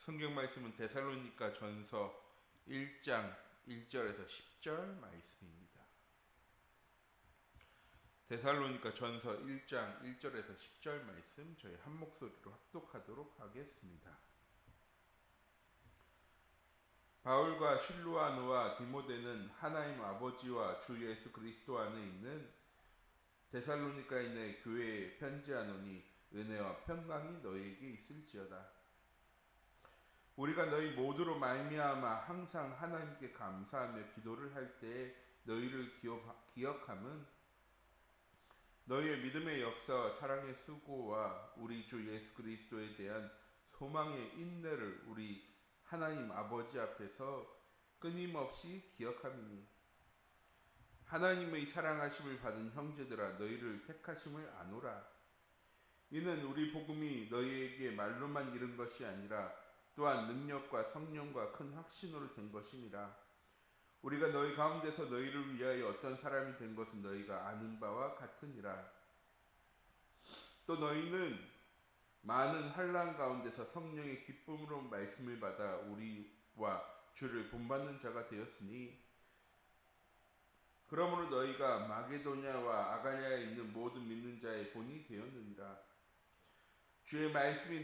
성경 말씀은 데살로니가 전서 1장 1절에서 10절 말씀입니다. 데살로니가 전서 1장 1절에서 10절 말씀 저희 한 목소리로 합독하도록 하겠습니다. 바울과 실루아노와 디모데는 하나님 아버지와 주 예수 그리스도 안에 있는 데살로니가인의 교회에 편지하노니 은혜와 평강이 너희에게 있을지어다. 우리가 너희 모두로 말미암아 항상 하나님께 감사하며 기도를 할 때에 너희를 기억함은 너희의 믿음의 역사와 사랑의 수고와 우리 주 예수 그리스도에 대한 소망의 인내를 우리 하나님 아버지 앞에서 끊임없이 기억함이니 하나님의 사랑하심을 받은 형제들아 너희를 택하심을 아노라. 이는 우리 복음이 너희에게 말로만 이른 것이 아니라 또한 능력과 성령과 큰 확신으로 된 것이니라. 우리가 너희 가운데서 너희를 위하여 어떤 사람이 된 것은 너희가 아는 바와 같으니라. 또 너희는 많은 환난 가운데서 성령의 기쁨으로 말씀을 받아 우리와 주를 본받는 자가 되었으니 그러므로 너희가 마게도냐와 아가야에 있는 모든 믿는 자의 본이 되었느니라. 주의 말씀이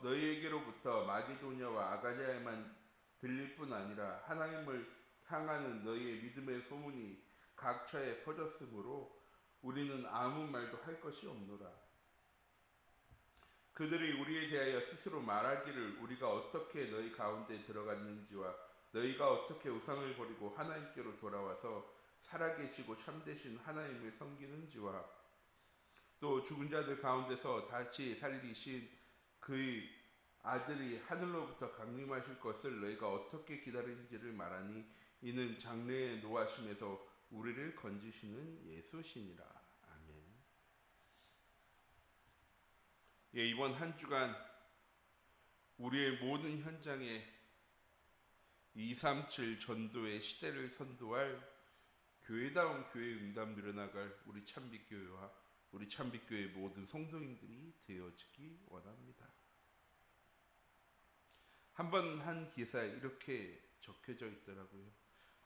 너희에게로부터 마게도냐와 아가야에만 들릴 뿐 아니라 하나님을 향하는 너희의 믿음의 소문이 각처에 퍼졌으므로 우리는 아무 말도 할 것이 없노라. 그들이 우리에 대하여 스스로 말하기를 우리가 어떻게 너희 가운데 들어갔는지와 너희가 어떻게 우상을 버리고 하나님께로 돌아와서 살아계시고 참되신 하나님을 섬기는지와 또 죽은 자들 가운데서 다시 살리신 그의 아들이 하늘로부터 강림하실 것을 너희가 어떻게 기다리는지를 말하니 이는 장래의 노하심에서 우리를 건지시는 예수시니라. 아멘. 예, 이번 한 주간 우리의 모든 현장에 237 전도의 시대를 선도할 교회다운 교회 응답 늘어나갈 우리 참빛교회와 우리 참빛교회 모든 성도님들이 되어지기 원합니다. 한번 한 기사에 이렇게 적혀져 있더라고요.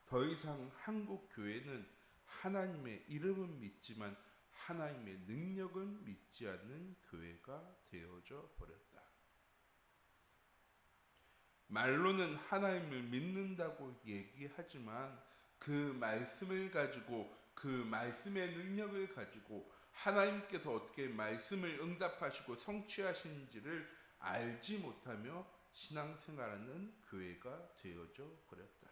더 이상 한국 교회는 하나님의 이름은 믿지만 하나님의 능력은 믿지 않는 교회가 되어져 버렸다. 말로는 하나님을 믿는다고 얘기하지만 그 말씀을 가지고 그 말씀의 능력을 가지고 하나님께서 어떻게 말씀을 응답하시고 성취하시는지를 알지 못하며 신앙생활하는 교회가 되어져 버렸다.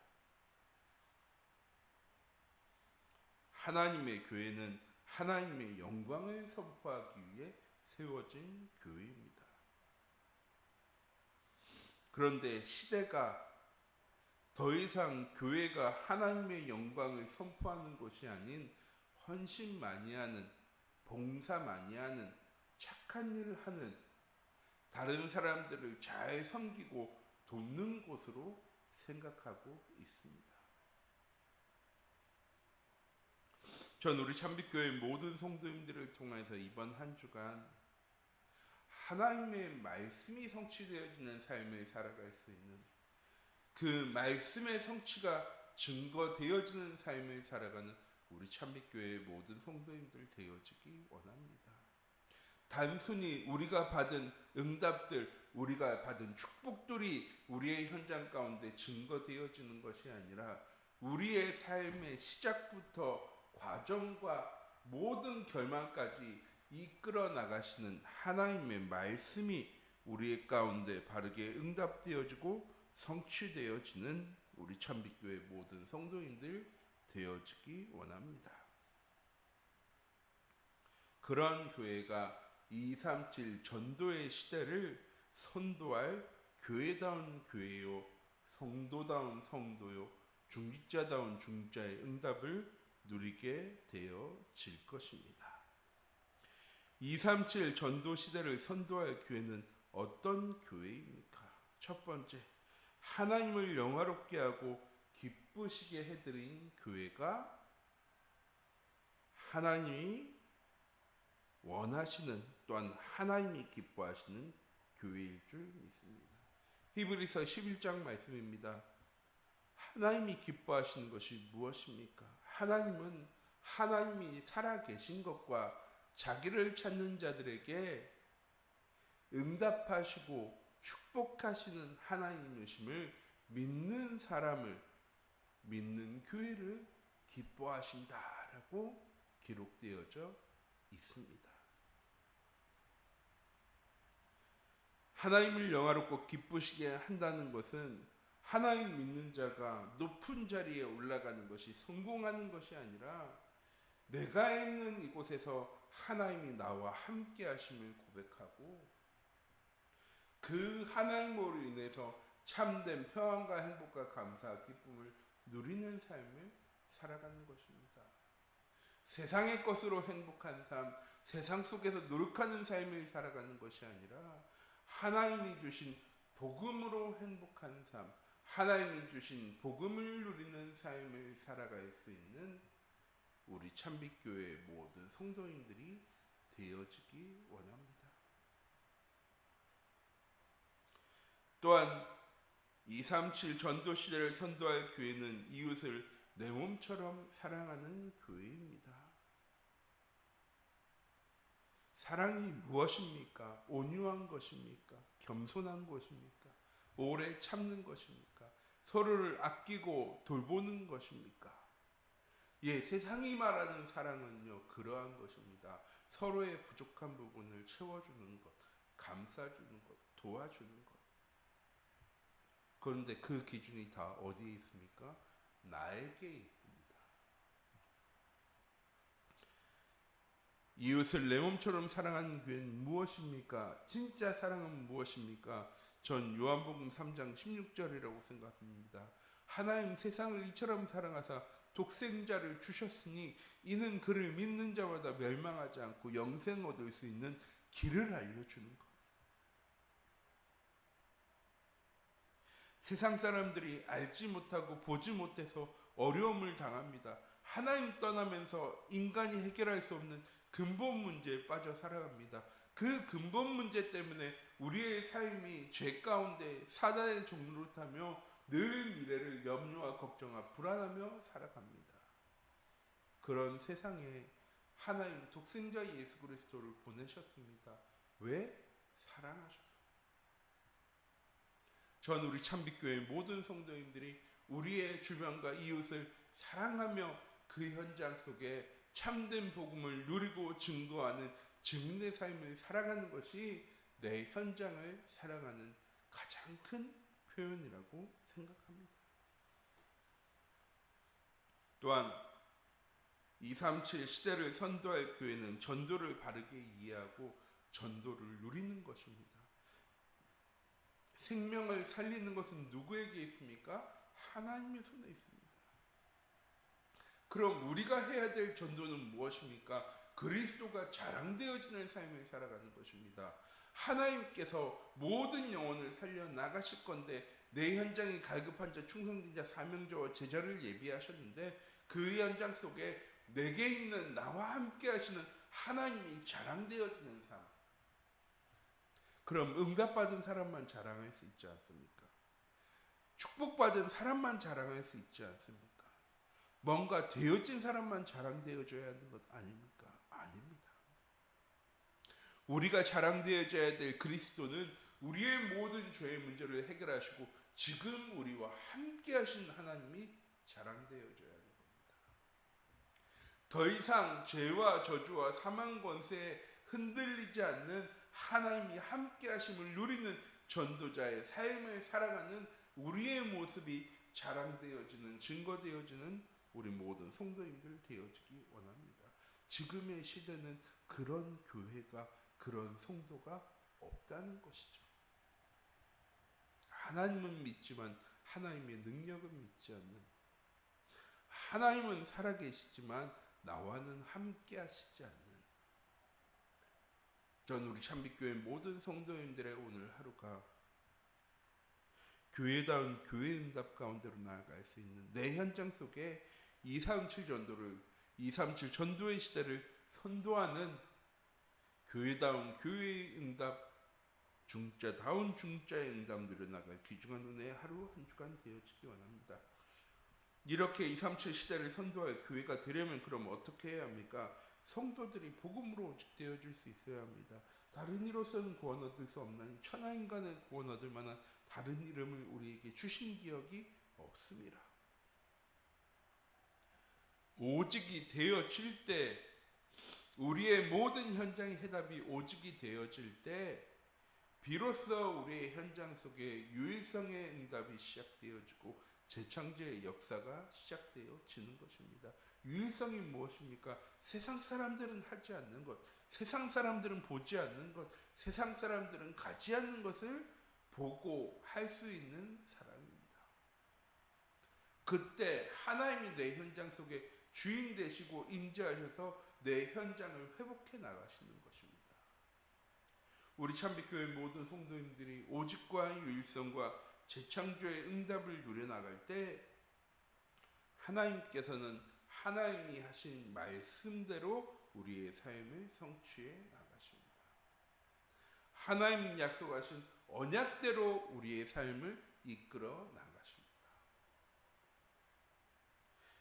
하나님의 교회는 하나님의 영광을 선포하기 위해 세워진 교회입니다. 그런데 시대가 더 이상 교회가 하나님의 영광을 선포하는 것이 아닌 헌신 많이 하는, 봉사 많이 하는, 착한 일을 하는, 다른 사람들을 잘 섬기고 돕는 곳으로 생각하고 있습니다. 전 우리 참빛교회 모든 성도님들을 통해서 이번 한 주간 하나님의 말씀이 성취되어지는 삶을 살아갈 수 있는 그 말씀의 성취가 증거되어지는 삶을 살아가는 우리 참빛교회의 모든 성도님들 되어지기 원합니다. 단순히 우리가 받은 응답들, 우리가 받은 축복들이 우리의 현장 가운데 증거되어지는 것이 아니라 우리의 삶의 시작부터 과정과 모든 결말까지 이끌어 나가시는 하나님의 말씀이 우리의 가운데 바르게 응답되어지고 성취되어지는 우리 참빛교회 모든 성도님들 되어지기 원합니다. 그런 교회가 237 전도의 시대를 선도할 교회다운 교회요, 성도다운 성도요, 중직자다운 중직자의 응답을 누리게 되어질 것입니다. 237 전도 시대를 선도할 교회는 어떤 교회입니까? 첫 번째, 하나님을 영화롭게 하고 기쁘시게 해드린 교회가 하나님이 원하시는 또한 하나님이 기뻐하시는 교회일 줄 믿습니다. 히브리서 11장 말씀입니다. 하나님이 기뻐하시는 것이 무엇입니까? 하나님은 하나님이 살아계신 것과 자기를 찾는 자들에게 응답하시고 축복하시는 하나님이심을 믿는 사람을, 믿는 교회를 기뻐하신다라고 기록되어져 있습니다. 하나님을 영화롭고 기쁘시게 한다는 것은 하나님 믿는 자가 높은 자리에 올라가는 것이 성공하는 것이 아니라 내가 있는 이곳에서 하나님이 나와 함께 하심을 고백하고 그 하나님으로 인해서 참된 평안과 행복과 감사와 기쁨을 누리는 삶을 살아가는 것입니다. 세상의 것으로 행복한 삶, 세상 속에서 노력하는 삶을 살아가는 것이 아니라 하나님이 주신 복음으로 행복한 삶, 하나님이 주신 복음을 누리는 삶을 살아갈 수 있는 우리 참빛교회의 모든 성도님들이 되어지기 원합니다. 또한 237 전도 시대를 선도할 교회는 이웃을 내 몸처럼 사랑하는 교회입니다. 사랑이 무엇입니까? 온유한 것입니까? 겸손한 것입니까? 오래 참는 것입니까? 서로를 아끼고 돌보는 것입니까? 예, 세상이 말하는 사랑은요, 그러한 것입니다. 서로의 부족한 부분을 채워주는 것, 감싸주는 것, 도와주는 것. 그런데 그 기준이 다 어디에 있습니까? 나에게 있습니다. 이웃을 내 몸처럼 사랑하는 교회는 무엇입니까? 진짜 사랑은 무엇입니까? 전 요한복음 3장 16절이라고 생각합니다. 하나님 세상을 이처럼 사랑하사 독생자를 주셨으니 이는 그를 믿는 자마다 멸망하지 않고 영생 얻을 수 있는 길을 알려주는 것. 세상 사람들이 알지 못하고 보지 못해서 어려움을 당합니다. 하나님 떠나면서 인간이 해결할 수 없는 근본 문제에 빠져 살아갑니다. 그 근본 문제 때문에 우리의 삶이 죄 가운데 사단의 종로를 타며 늘 미래를 염려와 걱정하며 불안하며 살아갑니다. 그런 세상에 하나님 독생자 예수 그리스도를 보내셨습니다. 왜? 사랑하셔서. 전 우리 참빛교회 모든 성도님들이 우리의 주변과 이웃을 사랑하며 그 현장 속에 참된 복음을 누리고 증거하는 증인의 삶을 살아가는 것이 내 현장을 살아가는 가장 큰 표현이라고 생각합니다. 또한 237 시대를 선도할 교회는 전도를 바르게 이해하고 전도를 누리는 것입니다. 생명을 살리는 것은 누구에게 있습니까? 하나님의 손에 있습니다. 그럼 우리가 해야 될 전도는 무엇입니까? 그리스도가 자랑되어지는 삶을 살아가는 것입니다. 하나님께서 모든 영혼을 살려 나가실 건데 내 현장이 갈급한 자, 충성된 자, 사명자와 제자를 예비하셨는데 그 현장 속에 내게 있는 나와 함께 하시는 하나님이 자랑되어지는 삶. 그럼 응답받은 사람만 자랑할 수 있지 않습니까? 축복받은 사람만 자랑할 수 있지 않습니까? 뭔가 되어진 사람만 자랑되어져야 하는 것 아닙니까? 아닙니다. 우리가 자랑되어져야 될 그리스도는 우리의 모든 죄의 문제를 해결하시고 지금 우리와 함께 하신 하나님이 자랑되어져야 하는 겁니다. 더 이상 죄와 저주와 사망 권세에 흔들리지 않는 하나님이 함께 하심을 누리는 전도자의 삶을 살아가는 우리의 모습이 자랑되어지는, 증거되어지는 우리 모든 성도님들 되어지기 원합니다. 지금의 시대는 그런 교회가, 그런 성도가 없다는 것이죠. 하나님은 믿지만 하나님의 능력은 믿지 않는, 하나님은 살아계시지만 나와는 함께 하시지 않는, 전 우리 참빛교회 모든 성도님들의 오늘 하루가 교회다운 교회 응답 가운데로 나아갈 수 있는 내 현장 속에 237 전도를, 237 전도의 시대를 선도하는 교회다운 교회의 응답 중자다운 중자의 응답 누려나갈 귀중한 은혜의 하루 한 주간 되어지기 원합니다. 이렇게 237 시대를 선도할 교회가 되려면 그럼 어떻게 해야 합니까? 성도들이 복음으로 오직 되어줄 수 있어야 합니다. 다른 이로서는 구원 얻을 수 없나니 천하인간의 구원 얻을 만한 다른 이름을 우리에게 주신 기억이 없습니다. 오직이 되어질 때, 우리의 모든 현장의 해답이 오직이 되어질 때 비로소 우리의 현장 속에 유일성의 응답이 시작되어지고 재창조의 역사가 시작되어지는 것입니다. 유일성이 무엇입니까? 세상 사람들은 하지 않는 것, 세상 사람들은 보지 않는 것, 세상 사람들은 가지 않는 것을 보고 할 수 있는 사람입니다. 그때 하나님이 내 현장 속에 주인 되시고 임재하셔서 내 현장을 회복해 나가시는 것입니다. 우리 참빛교회 모든 성도님들이 오직과 유일성과 재창조의 응답을 누려나갈 때 하나님께서는 하나님이 하신 말씀대로 우리의 삶을 성취해 나가십니다. 하나님 약속하신 언약대로 우리의 삶을 이끌어 나가십니다.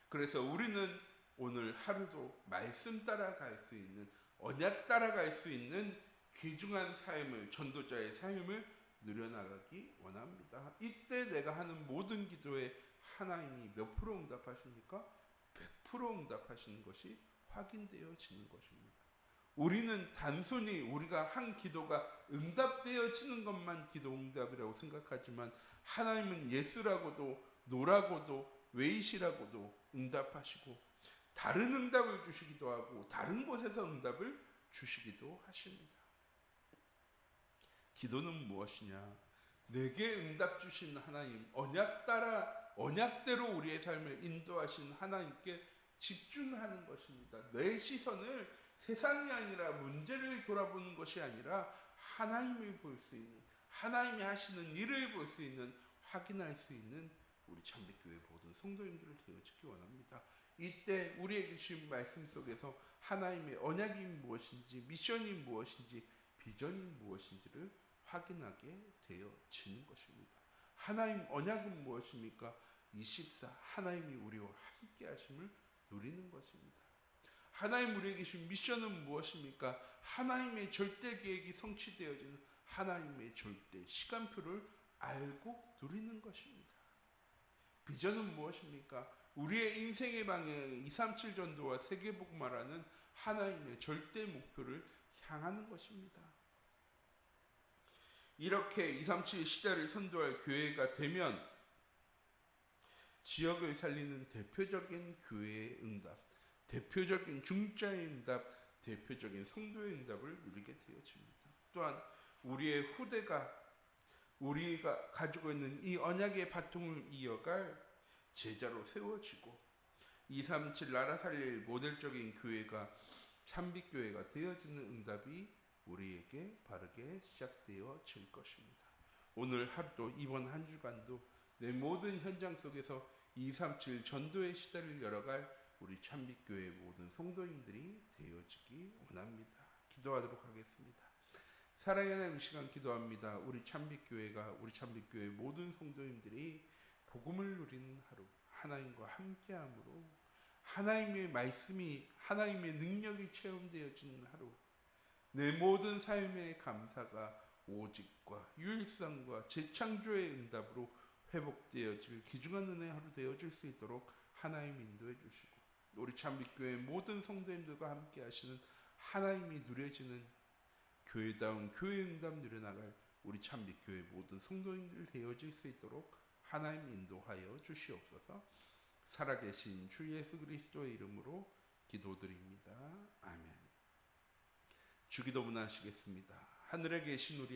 그래서 우리는 오늘 하루도 말씀 따라갈 수 있는, 언약 따라갈 수 있는 귀중한 삶을, 전도자의 삶을 누려나가기 원합니다. 이때 내가 하는 모든 기도에 하나님이 몇 프로 응답하십니까? 100% 응답하시는 것이 확인되어지는 것입니다. 우리는 단순히 우리가 한 기도가 응답되어지는 것만 기도 응답이라고 생각하지만 하나님은 예수라고도 노라고도 웨이시라고도 응답하시고 다른 응답을 주시기도 하고 다른 곳에서 응답을 주시기도 하십니다. 기도는 무엇이냐? 내게 응답 주신 하나님, 언약대로 우리의 삶을 인도하신 하나님께 집중하는 것입니다. 내 시선을 세상이 아니라 문제를 돌아보는 것이 아니라 하나님을 볼 수 있는, 하나님이 하시는 일을 볼 수 있는, 확인할 수 있는 우리 참빛교회 모든 성도님들을 되어지기 원합니다. 이때 우리에게 주신 말씀 속에서 하나님의 언약이 무엇인지, 미션이 무엇인지, 비전이 무엇인지를 확인하게 되어지는 것입니다. 하나님 언약은 무엇입니까? 24 하나님이 우리와 함께 하심을 누리는 것입니다. 하나님 우리에게 주신 미션은 무엇입니까? 하나님의 절대 계획이 성취되어지는 하나님의 절대 시간표를 알고 누리는 것입니다. 비전은 무엇입니까? 우리의 인생의 방향 237 전도와 세계복음화라는 하나님의 절대 목표를 향하는 것입니다. 이렇게 237 시대를 선도할 교회가 되면 지역을 살리는 대표적인 교회의 응답, 대표적인 중자의 응답, 대표적인 성도의 응답을 누리게 되어집니다. 또한 우리의 후대가 우리가 가지고 있는 이 언약의 바통을 이어갈 제자로 세워지고 237 나라 살릴 모델적인 교회가 참빛교회가 되어지는 응답이 우리에게 바르게 시작되어질 것입니다. 오늘 하루도 이번 한 주간도 내 모든 현장 속에서 237 전도의 시대를 열어갈 우리 참빛교회 모든 성도님들이 되어지기 원합니다. 기도하도록 하겠습니다. 사랑의 하나님 시간 기도합니다. 우리 참빛교회가 우리 참빛교회 모든 성도님들이 복음을 누리는 하루, 하나님과 함께함으로 하나님의 말씀이 하나님의 능력이 체험되어지는 하루, 내 모든 삶의 감사가 오직과 유일성과 재창조의 응답으로 회복되어질 귀중한 은혜의 하루 되어질 수 있도록 하나님 인도해 주시고 우리 참빛교회 모든 성도님들과 함께 하시는 하나님이 누려지는 교회다운 교회 응답 누려나갈 우리 참빛교회 모든 성도님들 되어질 수 있도록 하나님 인도하여 주시옵소서. 살아계신 주 예수 그리스도의 이름으로 기도드립니다. 아멘. 주기도 문하시겠습니다. 하늘에 계신 우리